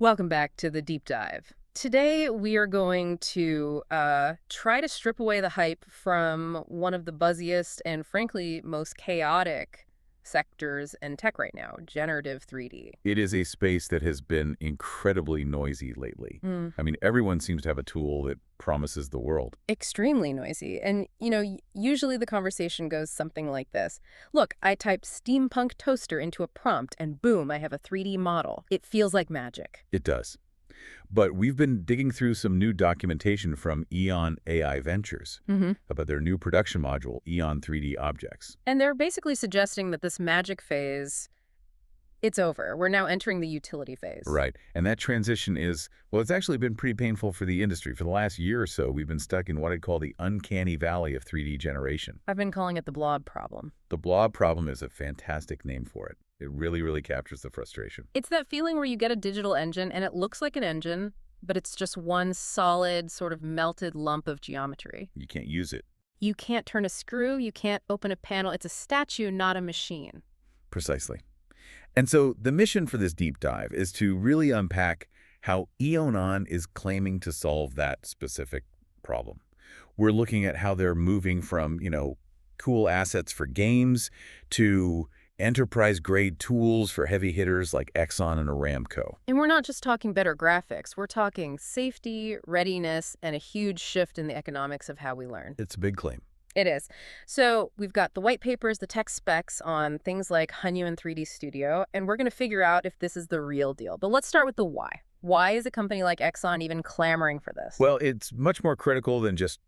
Welcome back to the deep dive. Today, we are going to try to strip away the hype from one of the buzziest and, frankly, most chaotic sectors in tech right now, generative 3D. It is a space that has been incredibly noisy lately. I mean, everyone seems to have a tool that promises the world. Extremely noisy. And, usually the conversation goes something like this. Look, I type steampunk toaster into a prompt, and boom, I have a 3D model. It feels like magic. It does. But we've been digging through some new documentation from EON AI Ventures about their new production module, EON 3D Objects. And they're basically suggesting that this magic phase, it's over. We're now entering the utility phase. Right. And that transition is, well, it's actually been pretty painful for the industry. For the last year or so, we've been stuck in what I'd call the uncanny valley of 3D generation. I've been calling it the blob problem. The blob problem is a fantastic name for it. It really, really captures the frustration. It's that feeling where you get a digital engine and it looks like an engine, but it's just one solid, sort of melted lump of geometry. You can't use it. You can't turn a screw, you can't open a panel. It's a statue, not a machine. Precisely. And so the mission for this deep dive is to really unpack how EON is claiming to solve that specific problem. We're looking at how they're moving from, cool assets for games to enterprise-grade tools for heavy hitters like Exxon and Aramco. And we're not just talking better graphics. We're talking safety, readiness, and a huge shift in the economics of how we learn. It's a big claim. It is. So we've got the white papers, the tech specs on things like Hunyuan 3D Studio, and we're going to figure out if this is the real deal. But let's start with the why. Why is a company like Exxon even clamoring for this? Well, it's much more critical than just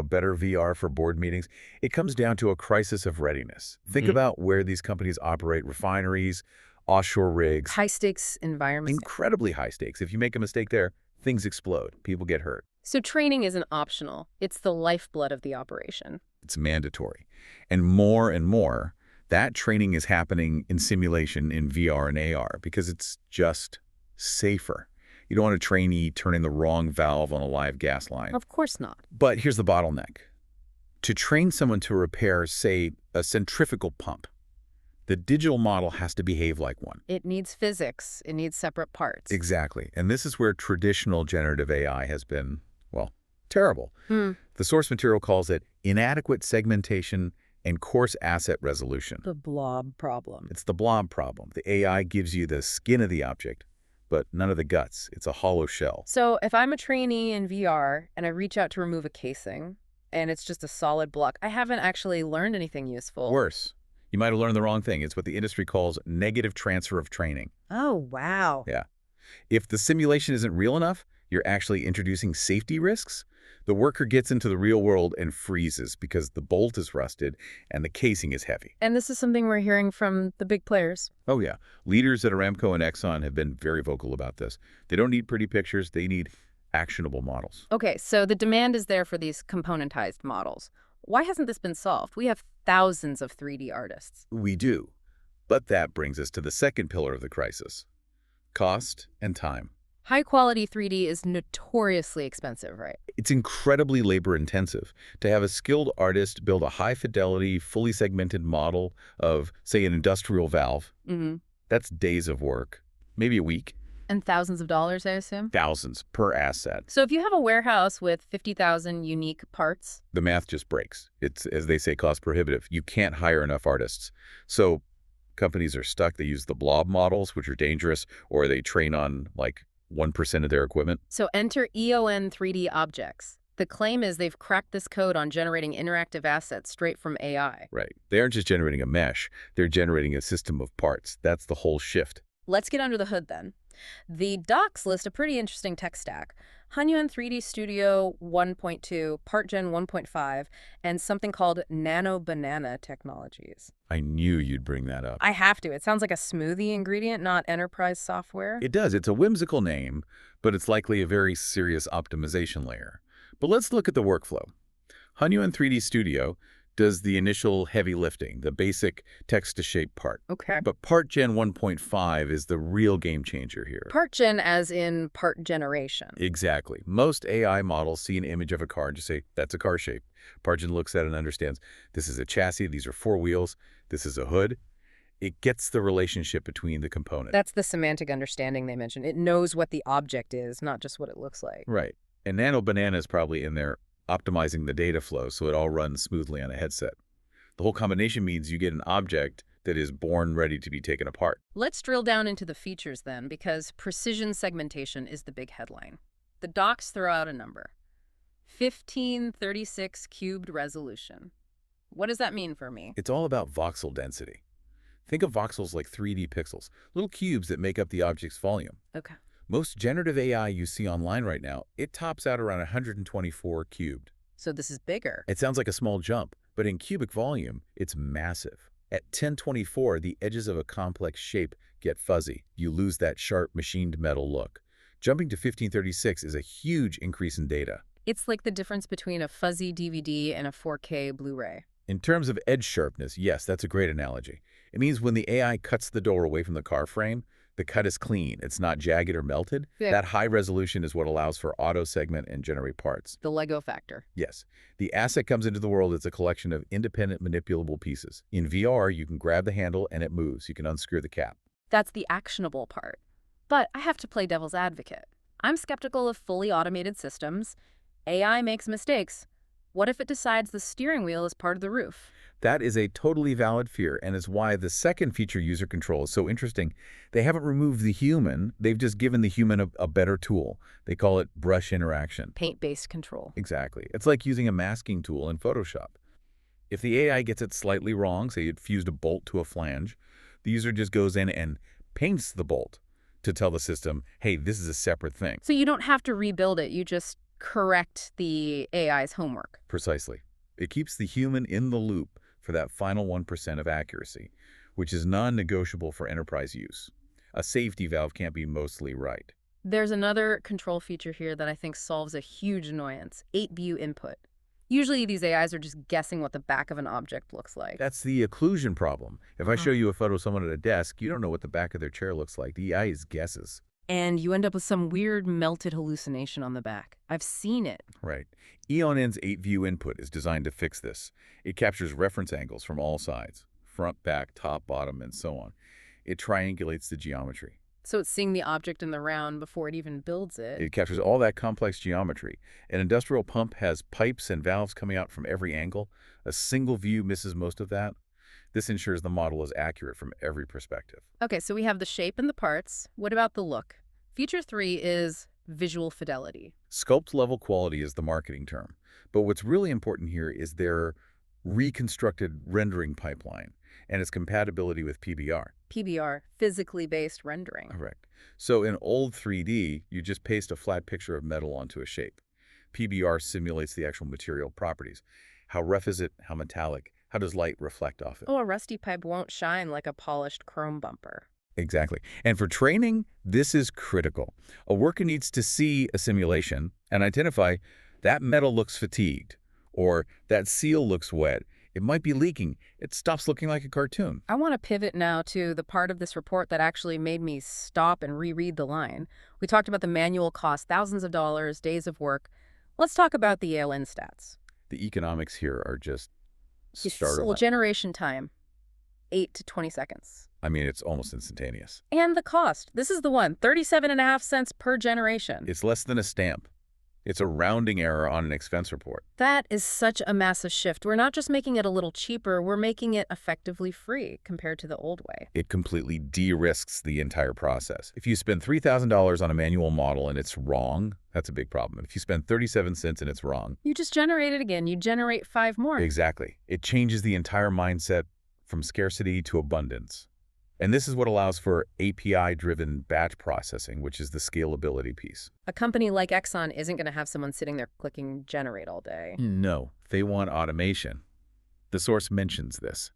better VR for board meetings. It comes down to a crisis of readiness. Think about where these companies operate: refineries, offshore rigs. High-stakes environments. Incredibly high stakes. If you make a mistake there, things explode. People get hurt. So training isn't optional. It's the lifeblood of the operation. It's mandatory. And more, that training is happening in simulation in VR and AR because it's just safer. You don't want a trainee turning the wrong valve on a live gas line. Of course not. But here's the bottleneck. To train someone to repair, say, a centrifugal pump, the digital model has to behave like one. It needs physics. It needs separate parts. Exactly. And this is where traditional generative AI has been, well, terrible. The source material calls it inadequate segmentation and coarse asset resolution. The blob problem. It's the blob problem. The AI gives you the skin of the object, but none of the guts. It's a hollow shell. So if I'm a trainee in VR and I reach out to remove a casing and it's just a solid block, I haven't actually learned anything useful. Worse, you might have learned the wrong thing. It's what the industry calls negative transfer of training. Oh, wow. Yeah. If the simulation isn't real enough, you're actually introducing safety risks. The worker gets into the real world and freezes because the bolt is rusted and the casing is heavy. And this is something we're hearing from the big players. Oh, yeah. Leaders at Aramco and Exxon have been very vocal about this. They don't need pretty pictures. They need actionable models. Okay, so the demand is there for these componentized models. Why hasn't this been solved? We have thousands of 3D artists. We do. But that brings us to the second pillar of the crisis: cost and time. High-quality 3D is notoriously expensive, right? It's incredibly labor-intensive to have a skilled artist build a high-fidelity, fully segmented model of, say, an industrial valve. That's days of work, maybe a week. And thousands of dollars, I assume? Thousands per asset. So if you have a warehouse with 50,000 unique parts, the math just breaks. It's, as they say, cost prohibitive. You can't hire enough artists. So companies are stuck. They use the blob models, which are dangerous, or they train on, 1% of their equipment. So enter EON 3D Objects. The claim is they've cracked this code on generating interactive assets straight from AI. Right. They aren't just generating a mesh. They're generating a system of parts. That's the whole shift. Let's get under the hood then. The docs list a pretty interesting tech stack. Hunyuan 3D Studio 1.2, PartGen 1.5, and something called Nano Banana Technologies. I knew you'd bring that up. I have to. It sounds like a smoothie ingredient, not enterprise software. It does. It's a whimsical name, but it's likely a very serious optimization layer. But let's look at the workflow. Hunyuan 3D Studio does the initial heavy lifting, the basic text-to-shape part. Okay. But PartGen 1.5 is the real game changer here. PartGen as in part generation. Exactly. Most AI models see an image of a car and just say, that's a car shape. PartGen looks at it and understands, this is a chassis, these are four wheels, this is a hood. It gets the relationship between the component. That's the semantic understanding they mentioned. It knows what the object is, not just what it looks like. Right. And Nano Banana is probably in there optimizing the data flow so it all runs smoothly on a headset. The whole combination means you get an object that is born ready to be taken apart. Let's drill down into the features then, because precision segmentation is the big headline. The docs throw out a number. 1536 cubed resolution. What does that mean for me? It's all about voxel density. Think of voxels like 3D pixels, little cubes that make up the object's volume. Okay. Most generative AI you see online right now, it tops out around 124 cubed. So this is bigger. It sounds like a small jump, but in cubic volume, it's massive. At 1024, the edges of a complex shape get fuzzy. You lose that sharp machined metal look. Jumping to 1536 is a huge increase in data. It's like the difference between a fuzzy DVD and a 4K Blu-ray. In terms of edge sharpness, yes, that's a great analogy. It means when the AI cuts the door away from the car frame, the cut is clean. It's not jagged or melted. Yeah. That high resolution is what allows for auto-segment and generate parts. The Lego factor. Yes. The asset comes into the world as a collection of independent manipulable pieces. In VR, you can grab the handle and it moves. You can unscrew the cap. That's the actionable part. But I have to play devil's advocate. I'm skeptical of fully automated systems. AI makes mistakes. What if it decides the steering wheel is part of the roof? That is a totally valid fear, and is why the second feature, user control, is so interesting. They haven't removed the human. They've just given the human a better tool. They call it brush interaction. Paint-based control. Exactly. It's like using a masking tool in Photoshop. If the AI gets it slightly wrong, say it fused a bolt to a flange, the user just goes in and paints the bolt to tell the system, hey, this is a separate thing. So you don't have to rebuild it. You just correct the AI's homework. Precisely. It keeps the human in the loop for that final 1% of accuracy, which is non-negotiable for enterprise use. A safety valve can't be mostly right. There's another control feature here that I think solves a huge annoyance: 8-view input. Usually these AIs are just guessing what the back of an object looks like. That's the occlusion problem. If I show you a photo of someone at a desk, you don't know what the back of their chair looks like. The AI is guesses. And you end up with some weird melted hallucination on the back. I've seen it. Right. EON's 8-view input is designed to fix this. It captures reference angles from all sides, front, back, top, bottom, and so on. It triangulates the geometry. So it's seeing the object in the round before it even builds it. It captures all that complex geometry. An industrial pump has pipes and valves coming out from every angle. A single view misses most of that. This ensures the model is accurate from every perspective. Okay, so we have the shape and the parts. What about the look? Feature 3 is visual fidelity. Sculpt-level quality is the marketing term. But what's really important here is their reconstructed rendering pipeline and its compatibility with PBR. PBR, physically based rendering. Correct. So in old 3D, you just paste a flat picture of metal onto a shape. PBR simulates the actual material properties. How rough is it? How metallic? How does light reflect off it? Oh, a rusty pipe won't shine like a polished chrome bumper. Exactly. And for training, this is critical. A worker needs to see a simulation and identify that metal looks fatigued or that seal looks wet. It might be leaking. It stops looking like a cartoon. I want to pivot now to the part of this report that actually made me stop and reread the line. We talked about the manual cost, thousands of dollars, days of work. Let's talk about the ALN stats. The economics here are just Well, startling. generation time, 8 to 20 seconds. I mean, it's almost instantaneous. And the cost. This is the one, 37.5 cents per generation. It's less than a stamp. It's a rounding error on an expense report. That is such a massive shift. We're not just making it a little cheaper, we're making it effectively free compared to the old way. It completely de-risks the entire process. If you spend $3,000 on a manual model and it's wrong, that's a big problem. If you spend 37 cents and it's wrong, You just generate it again. You generate 5 more. exactly. It changes the entire mindset from scarcity to abundance. And this is what allows for API-driven batch processing, which is the scalability piece. A company like Exxon isn't going to have someone sitting there clicking generate all day. No, they want automation. The source mentions this.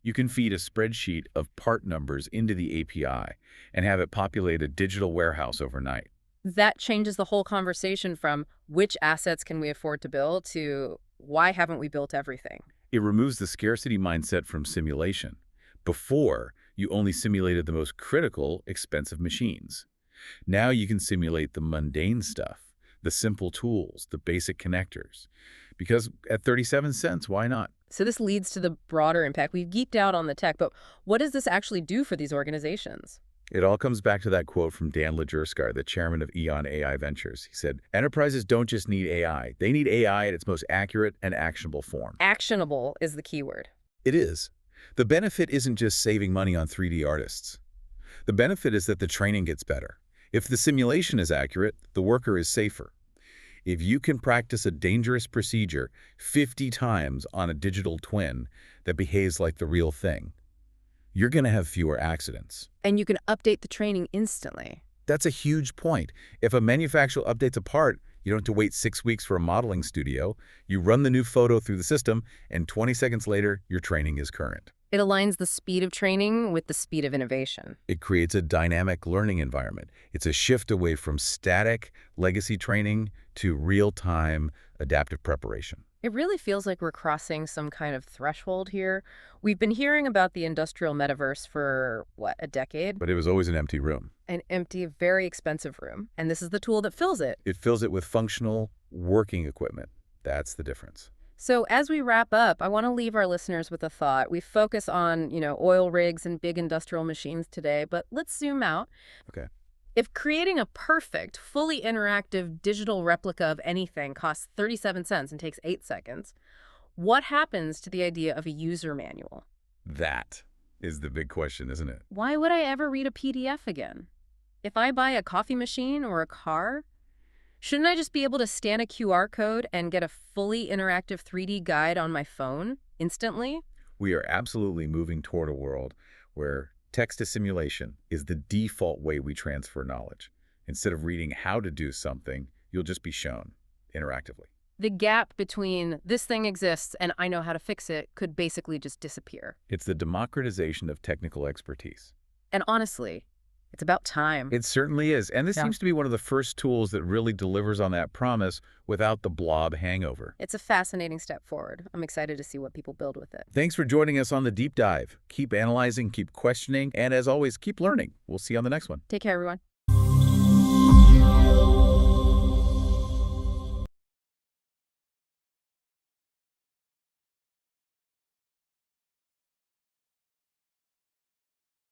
You can feed a spreadsheet of part numbers into the API and have it populate a digital warehouse overnight. That changes the whole conversation from which assets can we afford to build to why haven't we built everything? It removes the scarcity mindset from simulation. Before, you only simulated the most critical, expensive machines. Now you can simulate the mundane stuff, the simple tools, the basic connectors. Because at 37 cents, why not? So this leads to the broader impact. We've geeked out on the tech, but what does this actually do for these organizations? It all comes back to that quote from Dan Lajerskar, the chairman of EON AI Ventures. He said, enterprises don't just need AI. They need AI in its most accurate and actionable form. Actionable is the key word. It is. The benefit isn't just saving money on 3D artists. The benefit is that the training gets better. If the simulation is accurate, the worker is safer. If you can practice a dangerous procedure 50 times on a digital twin that behaves like the real thing, you're going to have fewer accidents. And you can update the training instantly. That's a huge point. If a manufacturer updates a part, you don't have to wait 6 weeks for a modeling studio. You run the new photo through the system, and 20 seconds later, your training is current. It aligns the speed of training with the speed of innovation. It creates a dynamic learning environment. It's a shift away from static legacy training to real-time adaptive preparation. It really feels like we're crossing some kind of threshold here. We've been hearing about the industrial metaverse for, what, a decade? But it was always an empty room. An empty, very expensive room. And this is the tool that fills it. It fills it with functional, working equipment. That's the difference. So as we wrap up, I want to leave our listeners with a thought. We focus on, oil rigs and big industrial machines today, but let's zoom out. Okay. If creating a perfect, fully interactive digital replica of anything costs 37 cents and takes 8 seconds, what happens to the idea of a user manual? That is the big question, isn't it? Why would I ever read a PDF again? If I buy a coffee machine or a car, shouldn't I just be able to scan a QR code and get a fully interactive 3D guide on my phone instantly? We are absolutely moving toward a world where text-to-simulation is the default way we transfer knowledge. Instead of reading how to do something, you'll just be shown interactively. The gap between this thing exists and I know how to fix it could basically just disappear. It's the democratization of technical expertise. And honestly, it's about time. It certainly is. And this seems to be one of the first tools that really delivers on that promise without the blob hangover. It's a fascinating step forward. I'm excited to see what people build with it. Thanks for joining us on the Deep Dive. Keep analyzing, keep questioning, and as always, keep learning. We'll see you on the next one. Take care, everyone.